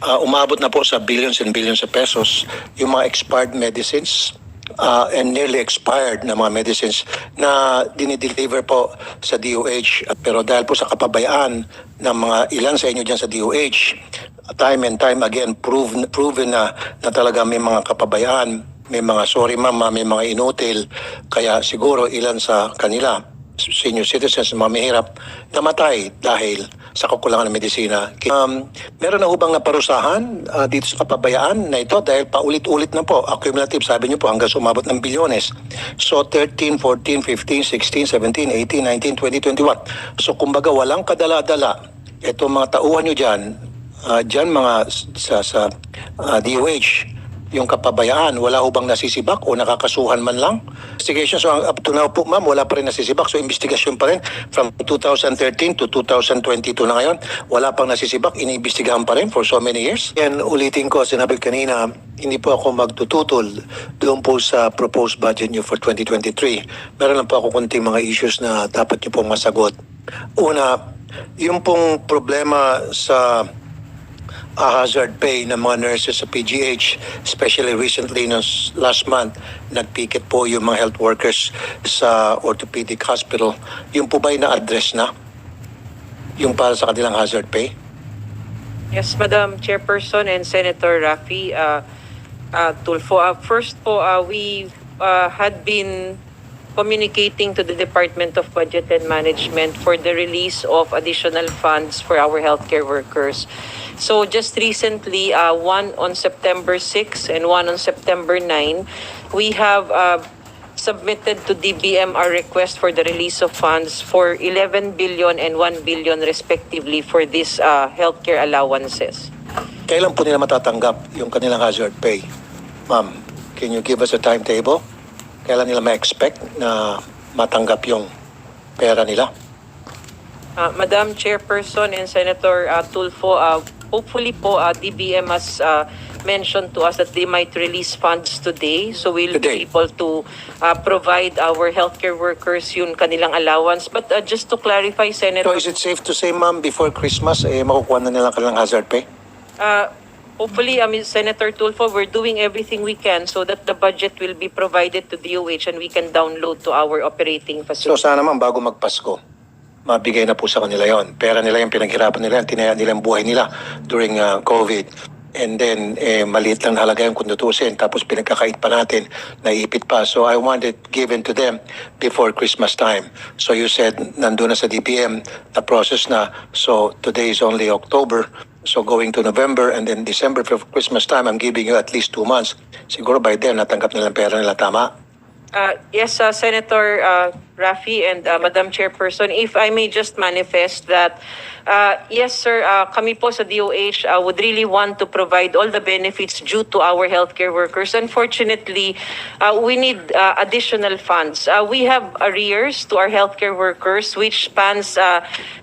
umabot na po sa billions and billions of pesos yung mga expired medicines and nearly expired na mga medicines na dinideliver po sa DOH. Pero dahil po sa kapabayaan ng mga ilan sa inyo dyan sa DOH, time and time again proven na talaga may mga kapabayaan, may mga sorry mama, may mga inutil, kaya siguro ilan sa kanila senior citizens, mga mahirap, namatay dahil sa kakulangan ng medisina. Meron na hubang naparusahan dito sa kapabayaan na ito dahil paulit-ulit na po, accumulative, sabi niyo po, hanggang sumabot ng bilyones. So 13, 14, 15, 16, 17, 18, 19, 20, 21. So kumbaga walang kadala-dala. Ito mga tauhan niyo dyan mga sa DOH, yung kapabayaan, wala hubang nasisibak o nakakasuhan man lang? Investigation, so up to now po ma'am, wala pa rin nasisibak. So investigasyon pa rin from 2013 to 2022 na ngayon. Wala pang nasisibak, iniimbestigahan pa rin for so many years. Yan, ulitin ko, sinabi kanina, hindi po ako magtututol doon po sa proposed budget niyo for 2023. Meron lang po ako kunting mga issues na dapat niyo pong masagot. Una, yung pong problema sa hazard pay ng mga nurses sa PGH, especially recently last month, nagpicket po yung mga health workers sa orthopedic hospital. Yung po ba'y na-address na? Yung para sa kanilang hazard pay? Yes, Madam Chairperson and Senator Raffy Tulfo. First po, we had been communicating to the Department of Budget and Management for the release of additional funds for our healthcare workers. So just recently, one on September 6 and one on September 9, we have submitted to DBM our request for the release of funds for 11 billion and 1 billion respectively for these healthcare allowances. Kailan po nila matatanggap yung kanilang hazard pay? Ma'am, can you give us a timetable? Kailan nila ma-expect na matanggap yung pera nila? Madam Chairperson and Senator Tulfo, hopefully po DBM has mentioned to us that they might release funds today. So we'll be able to provide our healthcare workers yung kanilang allowance. But just to clarify, Senator... So is it safe to say, ma'am, before Christmas, makukuha na nila kanilang hazard pay? Hopefully, Senator Tulfo, we're doing everything we can so that the budget will be provided to DOH and we can download to our operating facility. So sana ma'am, bago magpasko, mabigay na po sa kanila yon. Pera nila yung pinaghirapan nila, tinaya nila yung buhay nila during COVID. And then, maliit lang halaga yung kung tutusin. Tapos pinagkakait pa natin, naiipit pa. So I want it given to them before Christmas time. So you said, nandun na sa DPM, na process na. So today is only October. So going to November and then December for Christmas time, I'm giving you at least 2 months. Siguro by then, natanggap nila ang pera nila, tama? Yes, Senator Raffy and Madam Chairperson, if I may just manifest that, yes sir, kami po sa DOH would really want to provide all the benefits due to our healthcare workers. Unfortunately, we need additional funds. We have arrears to our healthcare workers which spans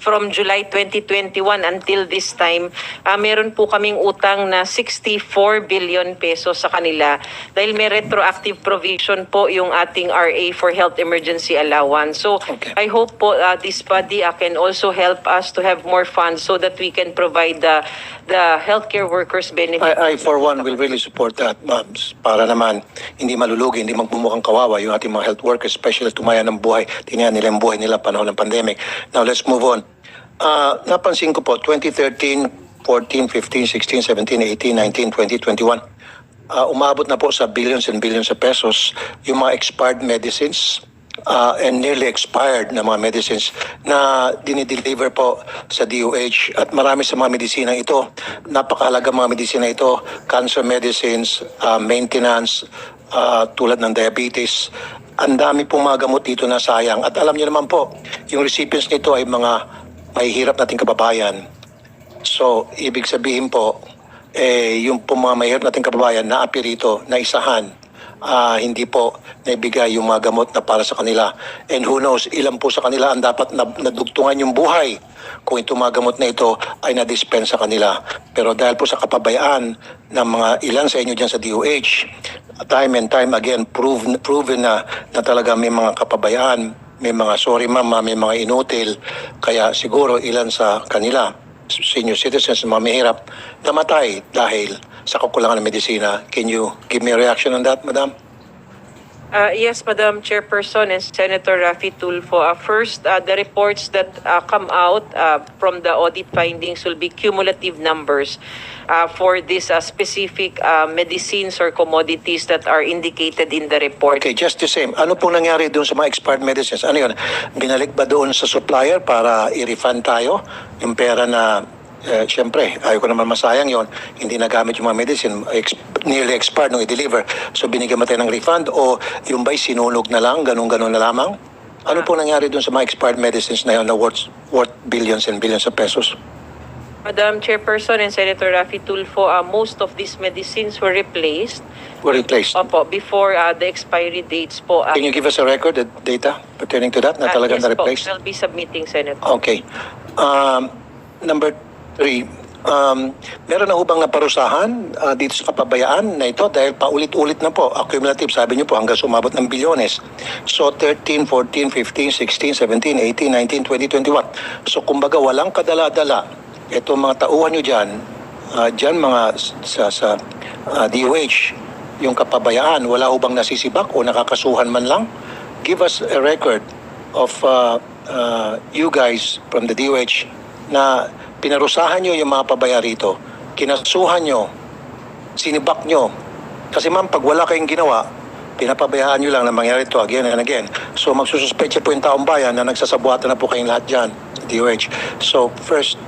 from July 2021 until this time. Meron po kaming utang na 64 billion pesos sa kanila dahil may retroactive provision po yung ating RA for health emergency allowance. So I hope po this body can also help us to have more funds so that we can provide the healthcare workers benefits. I for one will really support that, ma'am, para naman hindi malulugi, hindi magmumukhang kawawa yung ating mga health workers, especially tumaya ng buhay, tinaya nila yung buhay nila panahon ng pandemic. Now let's move on. Napansin ko po, 2013, 14, 15, 16, 17, 18, 19, 20, 21, umabot na po sa billions and billions of pesos yung mga expired medicines and nearly expired na mga medicines na dinideliver po sa DOH. At marami sa mga medisina ito, napakahalaga mga medisina ito, cancer medicines, maintenance, tulad ng diabetes. Ang dami pong mga gamot dito na sayang. At alam niyo naman po, yung recipients nito ay mga mahihirap nating kababayan. So, ibig sabihin po, yung po mga mahihirap nating kababayan na api rito, na isahan, hindi po naibigay yung mga gamot na para sa kanila. And who knows, ilan po sa kanila ang dapat nadugtungan yung buhay kung itong mga gamot na ito ay na-dispense sa kanila. Pero dahil po sa kapabayaan ng mga ilan sa inyo dyan sa DOH, time and time again, proven na talaga may mga kapabayaan, may mga sorry mama, may mga inutil, kaya siguro ilan sa kanila senior citizens, mga mahirap, namatay dahil sa kakulangan ng medisina. Can you give me a reaction on that, Madam? Yes, Madam Chairperson and Senator Raffy Tulfo. First, the reports that come out from the audit findings will be cumulative numbers for these specific medicines or commodities that are indicated in the report. Okay, just the same. Ano pong nangyari doon sa mga expired medicines? Ano yun? Binalik ba doon sa supplier para i-refund tayo yung pera na siyempre, ayaw ko naman masayang yon. Hindi nagamit yung mga medicine, nearly expired nung i-deliver. So binigyan mo tayo ng refund o yung ba'y sinunog na lang, ganun-ganun na lamang? Ano po nangyari doon sa mga expired medicines na yun na worth billions and billions of pesos? Madam Chairperson and Senator Raffy Tulfo, most of these medicines were replaced. Were replaced? Opo, before the expiry dates po. Can you give us a record, the data pertaining to that na talagang yes na-replace? po, I'll be submitting, Senator. Okay. Number 3, meron na hubang naparusahan dito sa kapabayaan na ito dahil paulit-ulit na po, accumulative, sabi niyo po, hanggang sumabot ng bilyones. So 13, 14, 15, 16, 17, 18, 19, 20, 21. So kumbaga walang kadala-dala. Itong mga tauhan niyo dyan mga sa DOH, yung kapabayaan, wala hubang nasisibak o nakakasuhan man lang. Give us a record of you guys from the DOH na pinarusahan nyo yung mga pabaya rito, kinasuhan nyo, sinibak nyo. Kasi ma'am, pag wala kayong ginawa, pinapabayaan nyo lang na mangyari ito again and again. So magsususpecha po yung taong bayan na nagsasabuatan na po kayong lahat dyan, DOH. So first,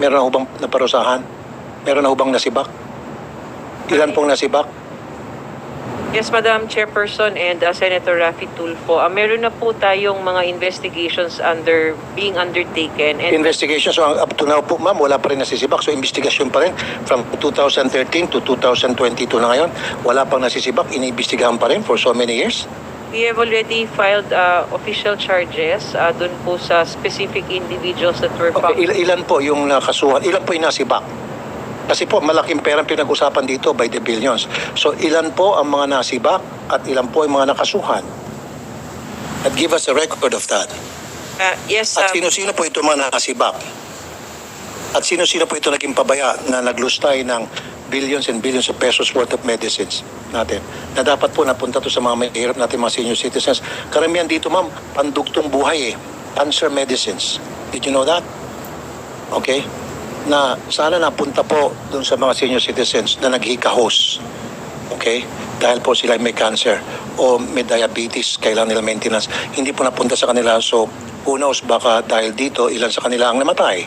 meron na hubang naparusahan? Meron na hubang nasibak? Ilan pong nasibak? Yes, Madam Chairperson and Senator Raffy Tulfo. Meron na po tayong mga investigations being undertaken. And Investigation, so up to now po ma'am, wala pa rin nasisibak. So investigation pa rin from 2013 to 2022 na ngayon. Wala pang nasisibak, iniimbestigahan pa rin for so many years. we have already filed official charges dun po sa specific individuals that were found. Okay, ilan po yung nakasuhan? Ilan po yung nasibak? Kasi po, malaking perang pinag-usapan dito by the billions. So, ilan po ang mga nasibak at ilan po yung mga nakasuhan? At give us a record of that. Yes, At sino-sino po ito mga nakasibak? At sino-sino po ito naging pabaya na naglustay ng billions and billions of pesos worth of medicines natin? Na dapat po napunta to sa mga mahirap natin, mga senior citizens. Karamihan dito, ma'am, pandugtong buhay eh. Cancer medicines. Did you know that? Okay? Na sana napunta po dun sa mga senior citizens na naghikahos. Okay? Dahil po sila may cancer o may diabetes, kailangan nila maintenance. Hindi po napunta sa kanila. So, who knows, baka dahil dito, ilan sa kanila ang namatay.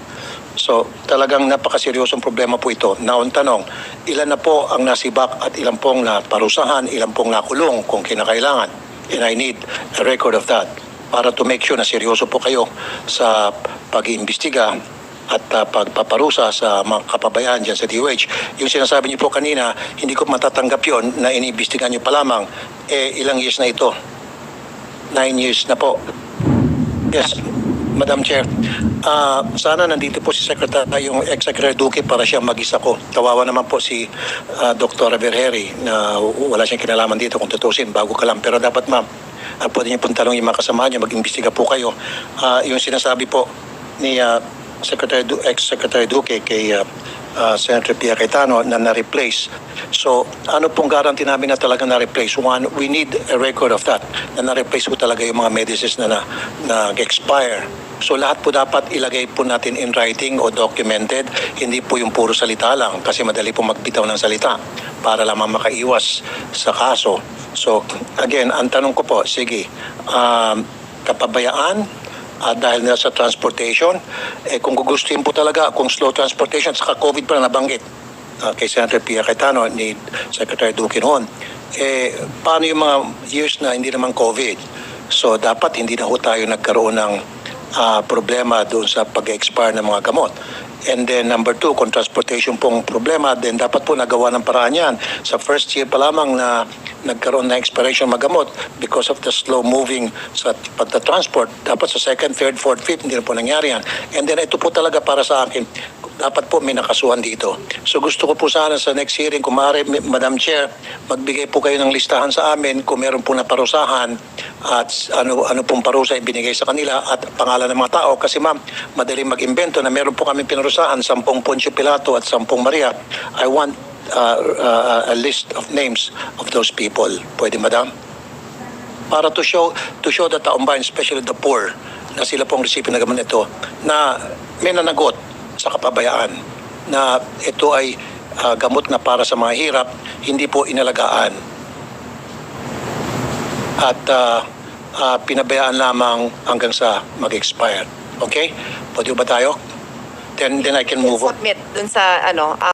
So, talagang napakaseryosong problema po ito. Na ang tanong, ilan na po ang nasibak at ilan pong naparusahan, ilan pong nakulong kung kinakailangan. And I need a record of that para to make sure na seryoso po kayo sa pag-iimbestiga at pagpaparusa sa mga kapabayaan dyan sa DOH. Yung sinasabi niyo po kanina, hindi ko matatanggap yon na iniimbestigahan niyo pa lamang. Ilang years na ito? 9 years na po. Yes, Madam Chair. Sana nandito po si Secretary, yung ex-Secretary Duque para siya mag-isa ko. Tawawa naman po si Dr. Verheri na wala siyang kinalaman dito kung tutusin, bago ka lang. Pero dapat ma'am, pwede niyo pong talong yung mga kasamahan niyo, mag-imbestiga po kayo. Yung sinasabi po ni ex-Secretary Duque kay Senator Pia Cayetano na na-replace. So, ano pong guarantee namin na talaga na-replace? One, we need a record of that, na na-replace po talaga yung mga medicines na nag-expire. So, lahat po dapat ilagay po natin in writing o documented, hindi po yung puro salita lang kasi madali po magbitaw ng salita para lamang makaiwas sa kaso. So, again, ang tanong ko po, sige, kapabayaan, dahil na sa transportation, kung gugustuhin po talaga, kung slow transportation, saka COVID pa na nabanggit kay Senator Pia Cayetano, ni Secretary Duque noon, paano yung mga years na hindi naman COVID? So, dapat hindi na ho tayo nagkaroon ng problema doon sa pag-expire ng mga gamot. And then number 2, kung transportation pong problema, then dapat po nagawa ng paraan yan. Sa first year pa lamang na nagkaroon ng expiration magamot because of the slow moving sa pagta-transport. Dapat sa second, third, fourth, fifth, hindi na po nangyari yan. And then ito po talaga para sa akin, dapat po may nakasuhan dito. So gusto ko po sana sa next hearing, kung maaari, Madam Chair, magbigay po kayo ng listahan sa amin kung meron po naparusahan at ano pong parusa ibinigay sa kanila at pangalan ng mga tao. Kasi ma'am, madaling mag-imbento na meron po kami pinarusahan 10 Poncio Pilato at 10 Maria. I want a list of names of those people. Pwede, madam? Para to show the taong bayan, especially the poor, na sila pong recipient ng gamot nito, na may nanagot sa kapabayaan, na ito ay gamot na para sa mga hirap, hindi po inalagaan. At pinabayaan lamang hanggang sa mag-expire. Okay? Pwede ba tayo? Then I can move on. Submit dun sa